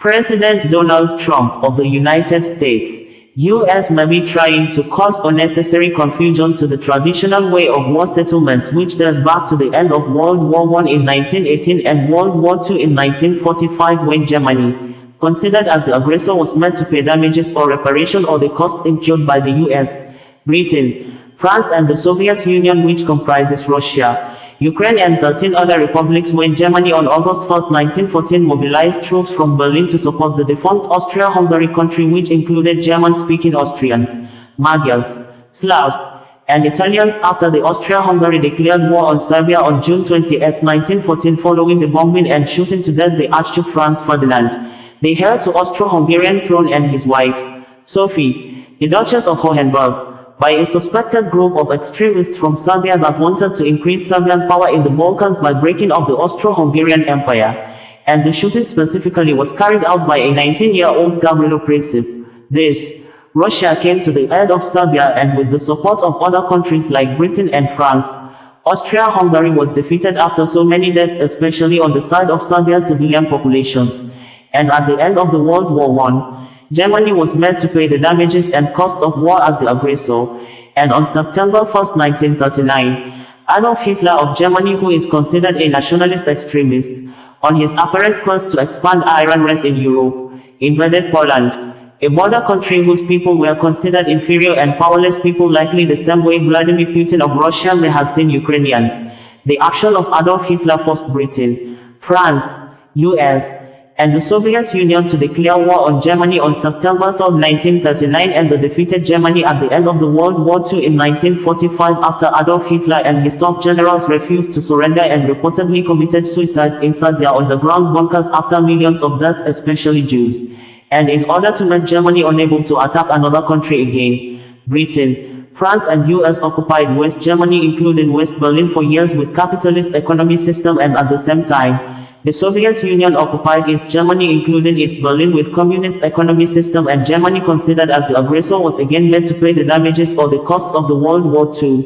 President Donald Trump of the United States, U.S. may be trying to cause unnecessary confusion to the traditional way of war settlements which date back to the end of World War I in 1918 and World War II in 1945 when Germany, considered as the aggressor, was meant to pay damages or reparation or the costs incurred by the U.S., Britain, France and the Soviet Union, which comprises Russia, Ukraine and 13 other republics, when Germany on August 1, 1914 mobilized troops from Berlin to support the defunct Austria-Hungary country, which included German-speaking Austrians, Magyars, Slavs, and Italians, after the Austria-Hungary declared war on Serbia on June 28, 1914 following the bombing and shooting to death the Archduke Franz Ferdinand, the heir to Austro-Hungarian throne, and his wife, Sophie, the Duchess of Hohenberg, by a suspected group of extremists from Serbia that wanted to increase Serbian power in the Balkans by breaking up the Austro-Hungarian Empire, and the shooting specifically was carried out by a 19-year-old Gavrilo Princip. Russia came to the aid of Serbia, and with the support of other countries like Britain and France, Austria-Hungary was defeated after so many deaths, especially on the side of Serbia's civilian populations, and at the end of the World War I, Germany was meant to pay the damages and costs of war as the aggressor, and on September 1, 1939, Adolf Hitler of Germany, who is considered a nationalist extremist, on his apparent quest to expand Ayran race in Europe, invaded Poland, a border country whose people were considered inferior and powerless people, likely the same way Vladimir Putin of Russia may have seen Ukrainians. The action of Adolf Hitler forced Britain, France, US, and the Soviet Union to declare war on Germany on September 3, 1939, and the defeated Germany at the end of the World War II in 1945 after Adolf Hitler and his top generals refused to surrender and reportedly committed suicides inside their underground bunkers after millions of deaths, especially Jews. And in order to make Germany unable to attack another country again, Britain, France and US occupied West Germany, including West Berlin, for years with capitalist economy system, and at the same time, the Soviet Union occupied East Germany, including East Berlin, with communist economy system, and Germany, considered as the aggressor, was again meant to pay the damages or the costs of the World War II,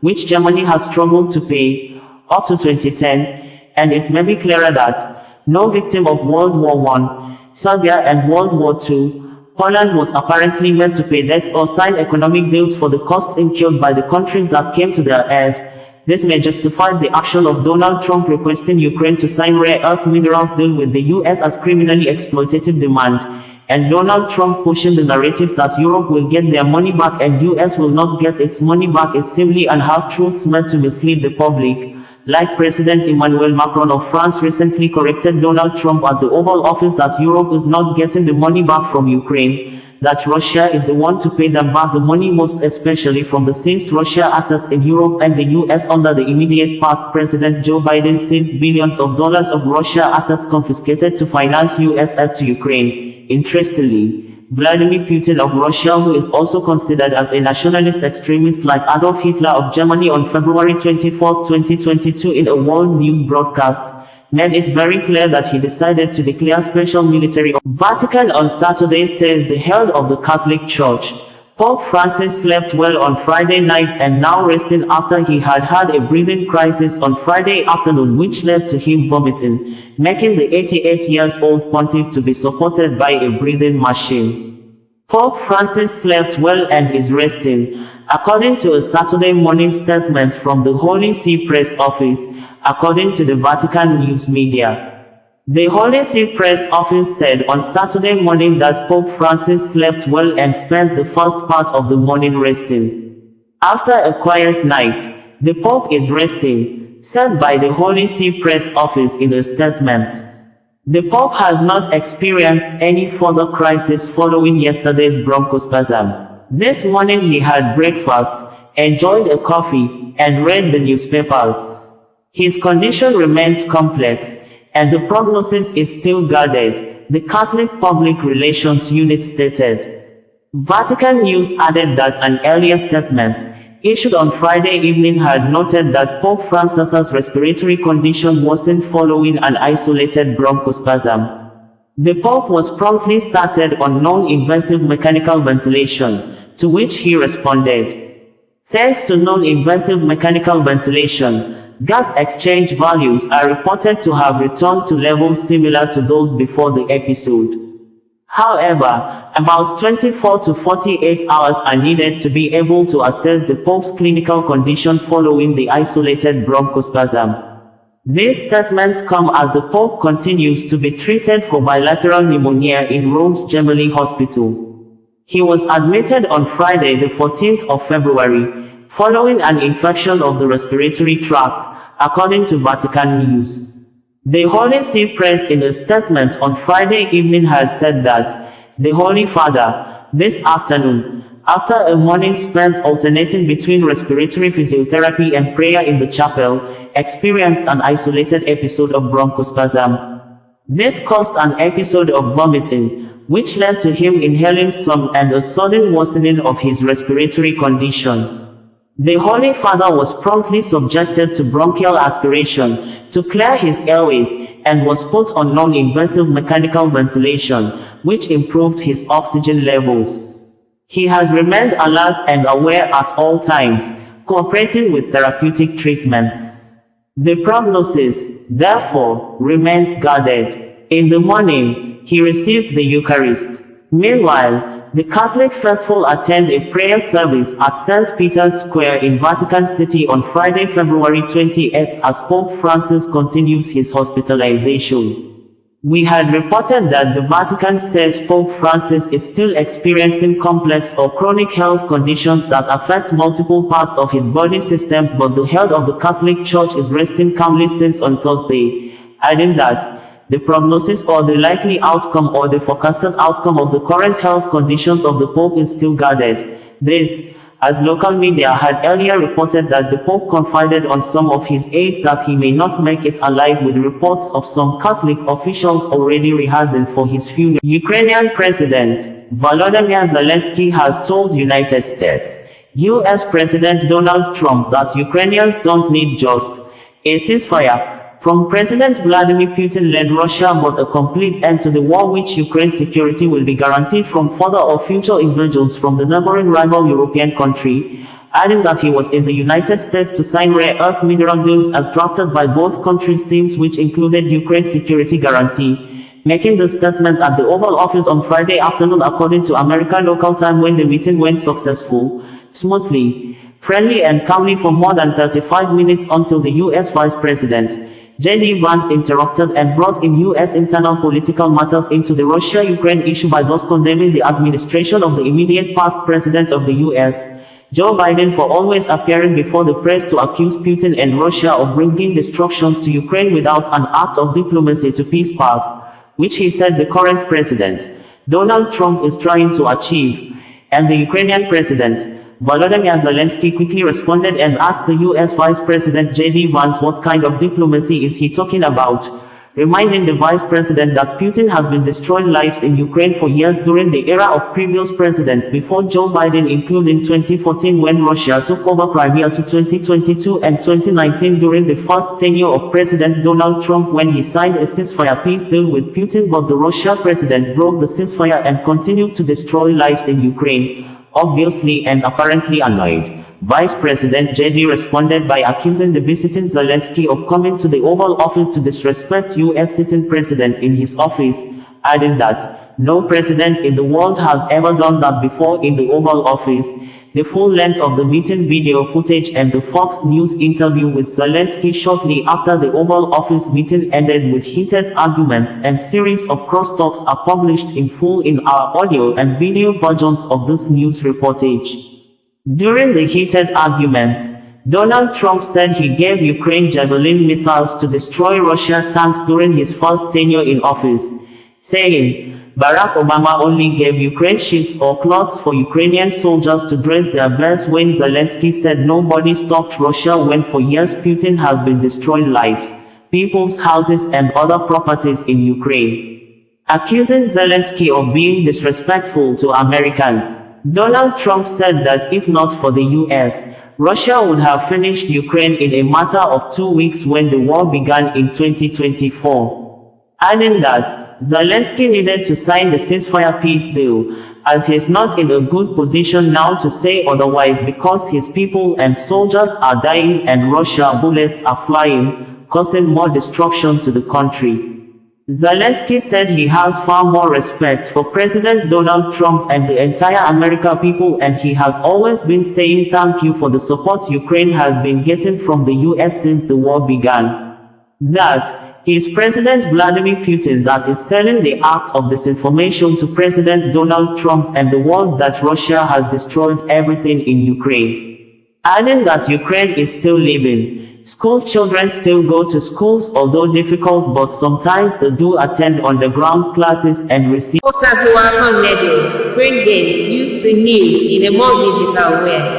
which Germany has struggled to pay up to 2010, and it may be clearer that no victim of World War I, Serbia and World War II, Poland was apparently meant to pay debts or sign economic deals for the costs incurred by the countries that came to their aid. This may justify the action of Donald Trump requesting Ukraine to sign rare earth minerals deal with the US as criminally exploitative demand, and Donald Trump pushing the narrative that Europe will get their money back and US will not get its money back is simply and half-truths meant to mislead the public. Like President Emmanuel Macron of France recently corrected Donald Trump at the Oval Office that Europe is not getting the money back from Ukraine, that Russia is the one to pay them back the money, most especially from the seized Russia assets in Europe, and the US under the immediate past President Joe Biden seized billions of dollars of Russia assets confiscated to finance US aid to Ukraine. Interestingly, Vladimir Putin of Russia, who is also considered as a nationalist extremist like Adolf Hitler of Germany, on February 24, 2022 in a world news broadcast, made it very clear that he decided to declare special military. Vatican on Saturday says the head of the Catholic Church, Pope Francis, slept well on Friday night and now resting after he had had a breathing crisis on Friday afternoon, which led to him vomiting, making the 88-year-old pontiff to be supported by a breathing machine. Pope Francis slept well and is resting, according to a Saturday morning statement from the Holy See Press Office, according to the Vatican news media. The Holy See Press Office said on Saturday morning that Pope Francis slept well and spent the first part of the morning resting. After a quiet night, the Pope is resting, said by the Holy See Press Office in a statement. The Pope has not experienced any further crisis following yesterday's bronchospasm. This morning he had breakfast, enjoyed a coffee, and read the newspapers. His condition remains complex, and the prognosis is still guarded, the Catholic Public Relations Unit stated. Vatican News added that an earlier statement, issued on Friday evening, had noted that Pope Francis's respiratory condition worsened following an isolated bronchospasm. The Pope was promptly started on non-invasive mechanical ventilation, to which he responded. Thanks to non-invasive mechanical ventilation, gas exchange values are reported to have returned to levels similar to those before the episode. However, about 24 to 48 hours are needed to be able to assess the Pope's clinical condition following the isolated bronchospasm. These statements come as the Pope continues to be treated for bilateral pneumonia in Rome's Gemelli Hospital. He was admitted on Friday the 14th of February, following an infection of the respiratory tract, according to Vatican News. The Holy See Press in a statement on Friday evening had said that the Holy Father, this afternoon, after a morning spent alternating between respiratory physiotherapy and prayer in the chapel, experienced an isolated episode of bronchospasm. This caused an episode of vomiting, which led to him inhaling some and a sudden worsening of his respiratory condition. The Holy Father was promptly subjected to bronchial aspiration to clear his airways and was put on non-invasive mechanical ventilation, which improved his oxygen levels. He has remained alert and aware at all times, cooperating with therapeutic treatments. The prognosis, therefore, remains guarded. In the morning, he received the Eucharist. Meanwhile, the Catholic faithful attend a prayer service at St. Peter's Square in Vatican City on Friday, February 28th as Pope Francis continues his hospitalization. We had reported that the Vatican says Pope Francis is still experiencing complex or chronic health conditions that affect multiple parts of his body systems, but the head of the Catholic Church is resting calmly since on Thursday, adding that the prognosis or the likely outcome or the forecasted outcome of the current health conditions of the Pope is still guarded. This, as local media had earlier reported that the Pope confided on some of his aides that he may not make it alive, with reports of some Catholic officials already rehearsing for his funeral. Ukrainian President Volodymyr Zelenskyy has told United States US President Donald Trump that Ukrainians don't need just a ceasefire from President Vladimir Putin-led Russia, but a complete end to the war, which Ukraine's security will be guaranteed from further or future invasions from the neighboring rival European country, adding that he was in the United States to sign rare earth mineral deals as drafted by both countries' teams, which included Ukraine's security guarantee, making the statement at the Oval Office on Friday afternoon according to American local time, when the meeting went smoothly, friendly and calmly for more than 35 minutes until the US Vice President J.D. Vance interrupted and brought in U.S. internal political matters into the Russia-Ukraine issue by thus condemning the administration of the immediate past President of the U.S., Joe Biden, for always appearing before the press to accuse Putin and Russia of bringing destructions to Ukraine without an act of diplomacy to peace path, which he said the current President, Donald Trump, is trying to achieve. And the Ukrainian President, Volodymyr Zelenskyy, quickly responded and asked the US Vice President J.D. Vance what kind of diplomacy is he talking about, reminding the Vice President that Putin has been destroying lives in Ukraine for years during the era of previous presidents before Joe Biden, including 2014 when Russia took over Crimea, to 2022 and 2019 during the first tenure of President Donald Trump, when he signed a ceasefire peace deal with Putin, but the Russia president broke the ceasefire and continued to destroy lives in Ukraine. Obviously and apparently annoyed, Vice President J.D. responded by accusing the visiting Zelenskyy of coming to the Oval Office to disrespect U.S. sitting president in his office, adding that no president in the world has ever done that before in the Oval Office. The full length of the meeting video footage and the Fox News interview with Zelenskyy shortly after the Oval Office meeting ended with heated arguments and series of crosstalks are published in full in our audio and video versions of this news reportage. During the heated arguments, Donald Trump said he gave Ukraine Javelin missiles to destroy Russian tanks during his first tenure in office, saying, Barack Obama only gave Ukraine sheets or cloths for Ukrainian soldiers to dress their belts, when Zelenskyy said nobody stopped Russia when for years Putin has been destroying lives, people's houses and other properties in Ukraine. Accusing Zelenskyy of being disrespectful to Americans, Donald Trump said that if not for the US, Russia would have finished Ukraine in a matter of 2 weeks when the war began in 2024. adding that Zelenskyy needed to sign the ceasefire peace deal, as he is not in a good position now to say otherwise because his people and soldiers are dying and Russian bullets are flying, causing more destruction to the country. Zelenskyy said he has far more respect for President Donald Trump and the entire American people, and he has always been saying thank you for the support Ukraine has been getting from the US since the war began. That he is President Vladimir Putin that is selling the act of disinformation to President Donald Trump and the world that Russia has destroyed everything in Ukraine. Adding that Ukraine is still living. School children still go to schools, although difficult, but sometimes they do attend underground classes and receive Bringing you the news in a more digital way.